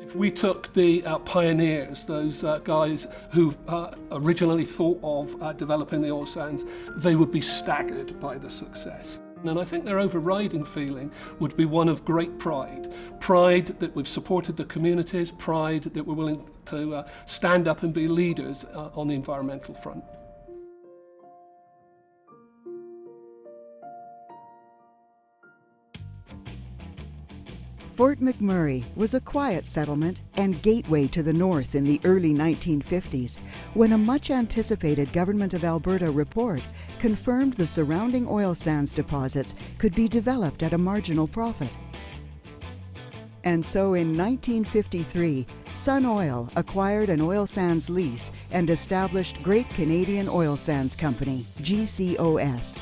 If we took the pioneers, those guys who originally thought of developing the oil sands, they would be staggered by the success. And I think their overriding feeling would be one of great pride. Pride that we've supported the communities, pride that we're willing to stand up and be leaders on the environmental front. Fort McMurray was a quiet settlement and gateway to the north in the early 1950s, when a much-anticipated Government of Alberta report confirmed the surrounding oil sands deposits could be developed at a marginal profit. And so in 1953, Sun Oil acquired an oil sands lease and established Great Canadian Oil Sands Company, GCOS.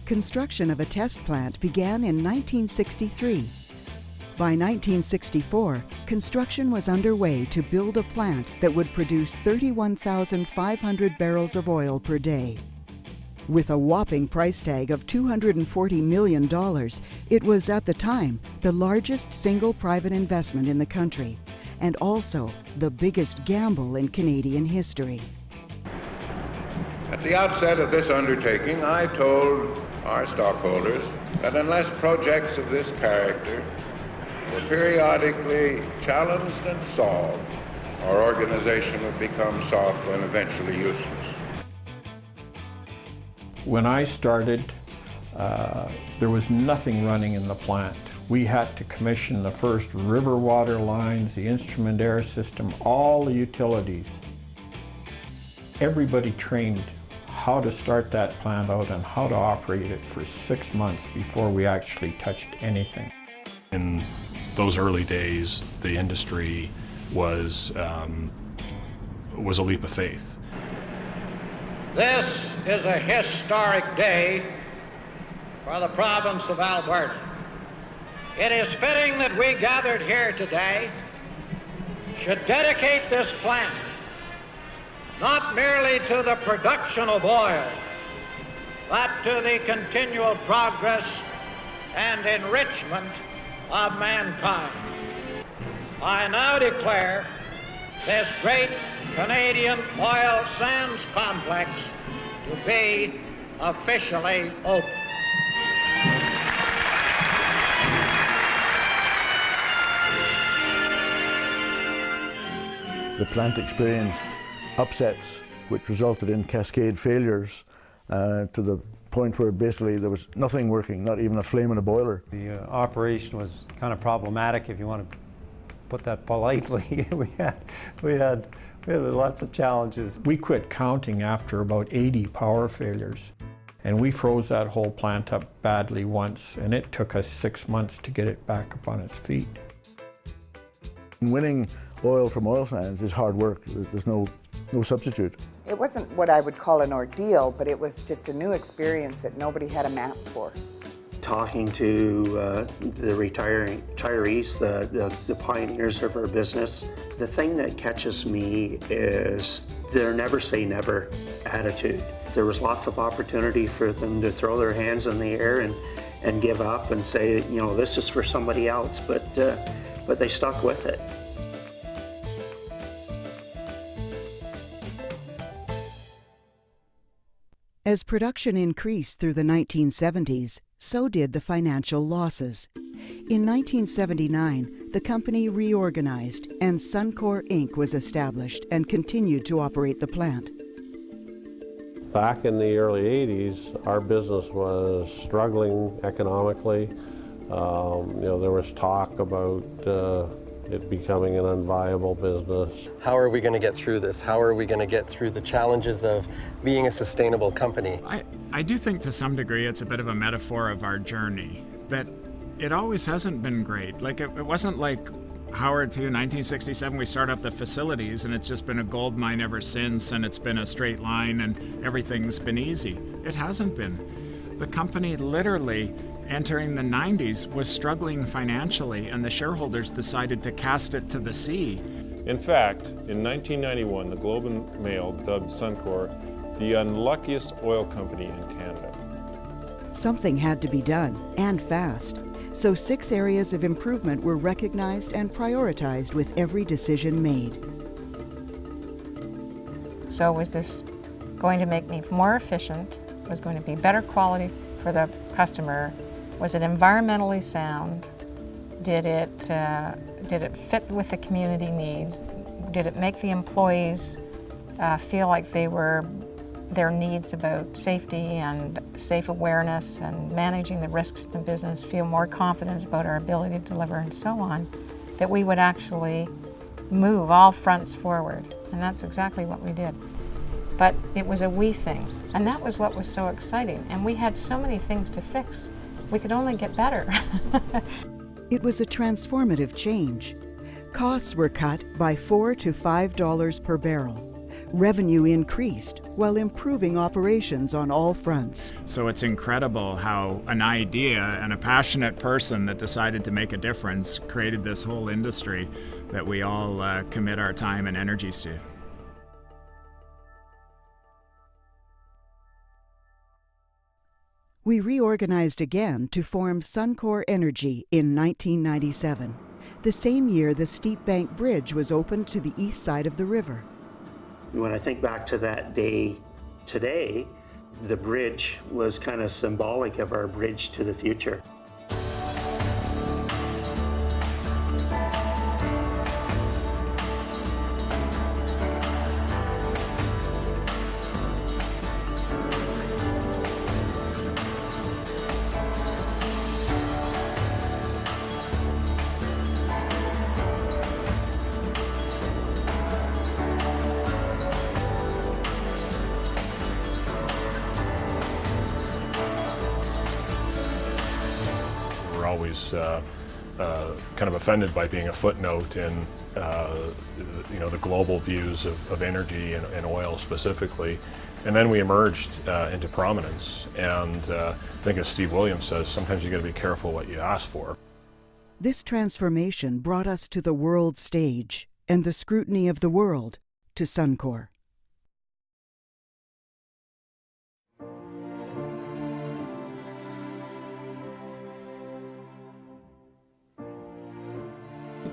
Construction of a test plant began in 1963. By 1964, construction was underway to build a plant that would produce 31,500 barrels of oil per day. With a whopping price tag of $240 million, it was at the time the largest single private investment in the country, and also the biggest gamble in Canadian history. At the outset of this undertaking, I told our stockholders that unless projects of this character were periodically challenged and solved, our organization would become soft and eventually useless. When I started, there was nothing running in the plant. We had to commission the first river water lines, the instrument air system, all the utilities. Everybody trained how to start that plant out and how to operate it for 6 months before we actually touched anything. In those early days, the industry was a leap of faith. This is a historic day for the province of Alberta. It is fitting that we gathered here today should dedicate this plant not merely to the production of oil, but to the continual progress and enrichment of mankind. I now declare this great Canadian oil sands complex to be officially open. The plant experienced upsets which resulted in cascade failures to the point where basically there was nothing working, not even a flame in a boiler. The operation was kind of problematic, if you want to put that politely. we had lots of challenges. We quit counting after about 80 power failures, and we froze that whole plant up badly once, and it took us 6 months to get it back up on its feet. Winning oil from oil sands is hard work. There's no substitute. It wasn't what I would call an ordeal, but it was just a new experience that nobody had a map for. Talking to the retirees, the pioneers of our business, the thing that catches me is their never say never attitude. There was lots of opportunity for them to throw their hands in the air and give up and say, you know, this is for somebody else, but they stuck with it. As production increased through the 1970s, so did the financial losses. In 1979, the company reorganized and Suncor Inc. was established and continued to operate the plant. Back in the early 80s, our business was struggling economically. There was talk about it becoming an unviable business. How are we going to get through this? How are we going to get through the challenges of being a sustainable company? I do think to some degree it's a bit of a metaphor of our journey, that it always hasn't been great. Like it wasn't like Howard Pugh, 1967, we start up the facilities and it's just been a gold mine ever since, and it's been a straight line and everything's been easy. It hasn't been. The company literally, entering the 90s, was struggling financially, and the shareholders decided to cast it to the sea. In fact, in 1991, the Globe and Mail dubbed Suncor the unluckiest oil company in Canada. Something had to be done, and fast. So 6 areas of improvement were recognized and prioritized with every decision made. So was this going to make me more efficient? Was going to be better quality for the customer? Was it environmentally sound? Did it fit with the community needs? Did it make the employees feel like their needs about safety and safe awareness and managing the risks in the business feel more confident about our ability to deliver and so on, that we would actually move all fronts forward. And that's exactly what we did. But it was a we thing, and that was what was so exciting. And we had so many things to fix. We could only get better. It was a transformative change. Costs were cut by $4 to $5 per barrel. Revenue increased while improving operations on all fronts. So it's incredible how an idea and a passionate person that decided to make a difference created this whole industry that we all commit our time and energies to. We reorganized again to form Suncor Energy in 1997, the same year the Steep Bank Bridge was opened to the east side of the river. When I think back to that day today, the bridge was kind of symbolic of our bridge to the future. Always kind of offended by being a footnote in the global views of energy and oil specifically. And then we emerged into prominence. And I think as Steve Williams says, sometimes you got to be careful what you ask for. This transformation brought us to the world stage and the scrutiny of the world to Suncor.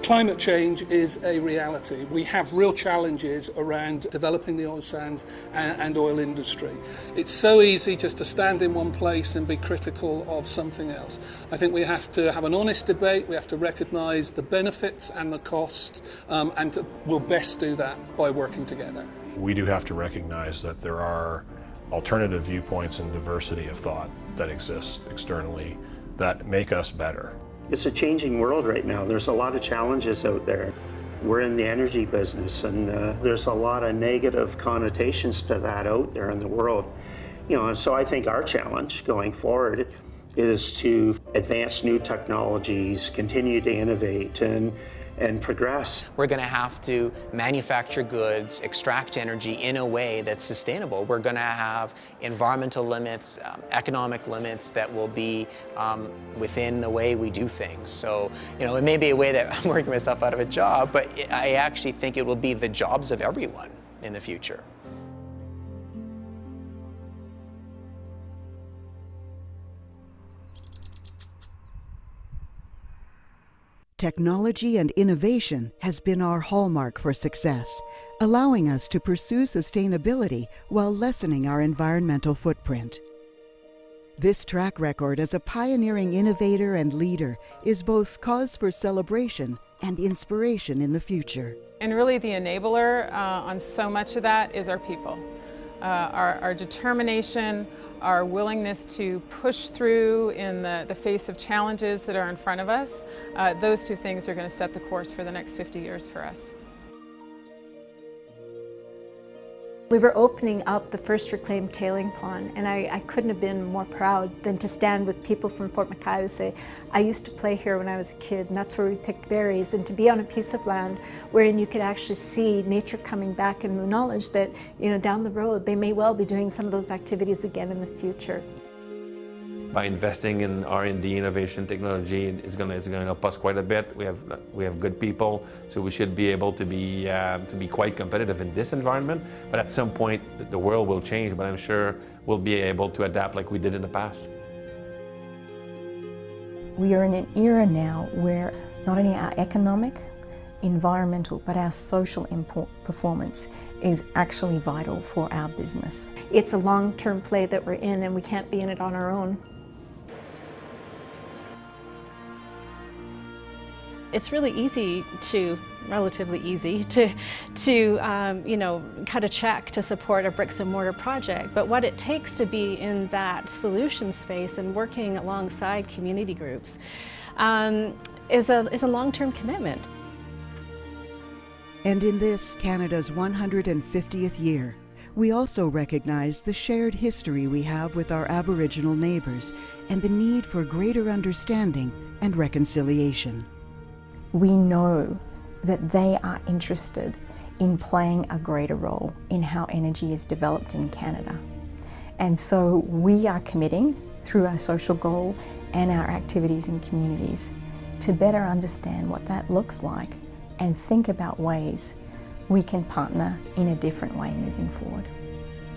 Climate change is a reality. We have real challenges around developing the oil sands and oil industry. It's so easy just to stand in one place and be critical of something else. I think we have to have an honest debate. We have to recognise the benefits and the costs, and we'll best do that by working together. We do have to recognise that there are alternative viewpoints and diversity of thought that exist externally that make us better. It's a changing world right now. There's a lot of challenges out there. We're in the energy business, and there's a lot of negative connotations to that out there in the world. And so I think our challenge going forward is to advance new technologies, continue to innovate, and progress. We're going to have to manufacture goods, extract energy in a way that's sustainable. We're going to have environmental limits, economic limits that will be within the way we do things. So, it may be a way that I'm working myself out of a job, but I actually think it will be the jobs of everyone in the future. Technology and innovation has been our hallmark for success, allowing us to pursue sustainability while lessening our environmental footprint. This track record as a pioneering innovator and leader is both cause for celebration and inspiration in the future. And really the enabler on so much of that is our people. Our determination, our willingness to push through in the face of challenges that are in front of us, those two things are going to set the course for the next 50 years for us. We were opening up the first reclaimed tailing pond, and I couldn't have been more proud than to stand with people from Fort McKay who say, I used to play here when I was a kid, and that's where we picked berries, and to be on a piece of land wherein you could actually see nature coming back and the knowledge that, down the road, they may well be doing some of those activities again in the future. By investing in R&D, innovation, technology, it's going to help us quite a bit. We have good people, so we should be able to be quite competitive in this environment. But at some point, the world will change. But I'm sure we'll be able to adapt like we did in the past. We are in an era now where not only our economic, environmental, but our social performance is actually vital for our business. It's a long-term play that we're in, and we can't be in it on our own. It's really easy to, relatively easy, to you know, cut a check to support a bricks and mortar project. But what it takes to be in that solution space and working alongside community groups is a long-term commitment. And in this, Canada's 150th year, we also recognize the shared history we have with our Aboriginal neighbours and the need for greater understanding and reconciliation. We know that they are interested in playing a greater role in how energy is developed in Canada. And so we are committing through our social goal and our activities in communities to better understand what that looks like and think about ways we can partner in a different way moving forward.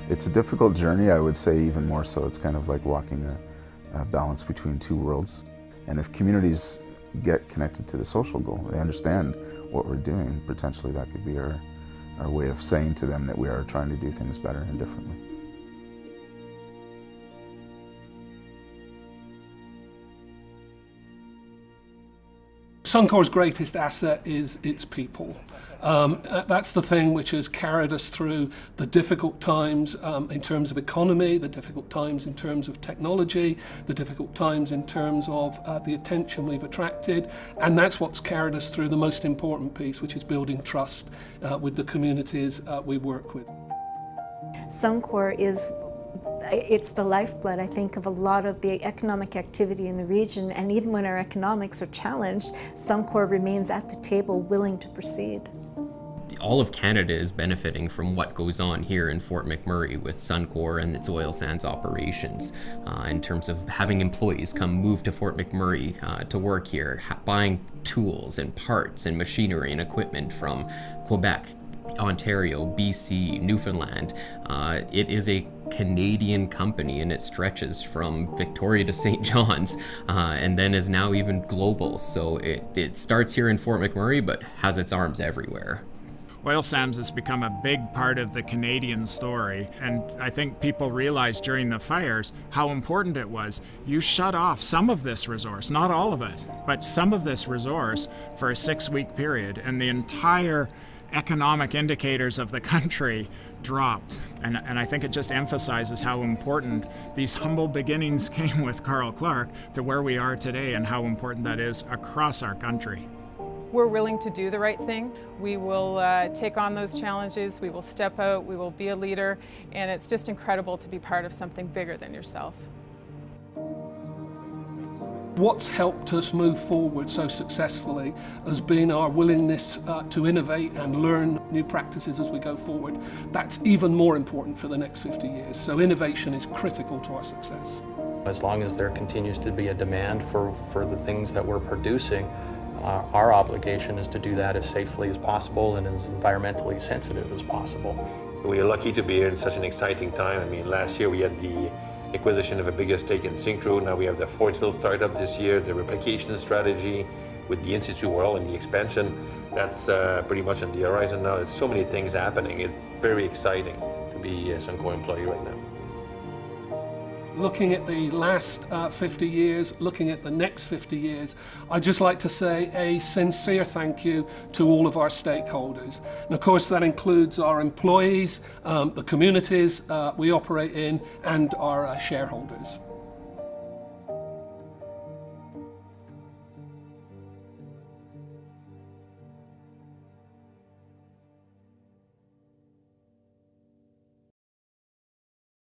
It's a difficult journey, I would say, even more so. It's kind of like walking a balance between two worlds. And if communities get connected to the social goal, they understand what we're doing, potentially that could be our way of saying to them that we are trying to do things better and differently. Suncor's greatest asset is its people. That's the thing which has carried us through the difficult times in terms of economy, the difficult times in terms of technology, the difficult times in terms of the attention we've attracted, and that's what's carried us through the most important piece, which is building trust with the communities we work with. Suncor it's the lifeblood, I think, of a lot of the economic activity in the region, and even when our economics are challenged, Suncor remains at the table willing to proceed. All of Canada is benefiting from what goes on here in Fort McMurray with Suncor and its oil sands operations in terms of having employees move to Fort McMurray to work here, buying tools and parts and machinery and equipment from Quebec, Ontario, BC, Newfoundland. It is a Canadian company, and it stretches from Victoria to St. John's and then is now even global. So it starts here in Fort McMurray but has its arms everywhere. Oil sands has become a big part of the Canadian story, and I think people realized during the fires how important it was. You shut off some of this resource, not all of it, but some of this resource for a 6-week period, and the entire economic indicators of the country dropped. And I think it just emphasizes how important these humble beginnings came with Carl Clark to where we are today, and how important that is across our country. We're willing to do the right thing. We will take on those challenges, we will step out, we will be a leader, and it's just incredible to be part of something bigger than yourself. What's helped us move forward so successfully has been our willingness to innovate and learn new practices as we go forward. That's even more important for the next 50 years. So innovation is critical to our success. As long as there continues to be a demand for the things that we're producing, our obligation is to do that as safely as possible and as environmentally sensitive as possible. We are lucky to be here in such an exciting time. I mean, last year we had the acquisition of a bigger stake in Syncro. Now we have the Fort Hill startup this year, the replication strategy with the In-Situ World and the expansion. That's pretty much on the horizon now. There's so many things happening. It's very exciting to be a Suncor employee right now. Looking at the last 50 years, looking at the next 50 years, I'd just like to say a sincere thank you to all of our stakeholders. And of course that includes our employees, the communities we operate in, and our shareholders.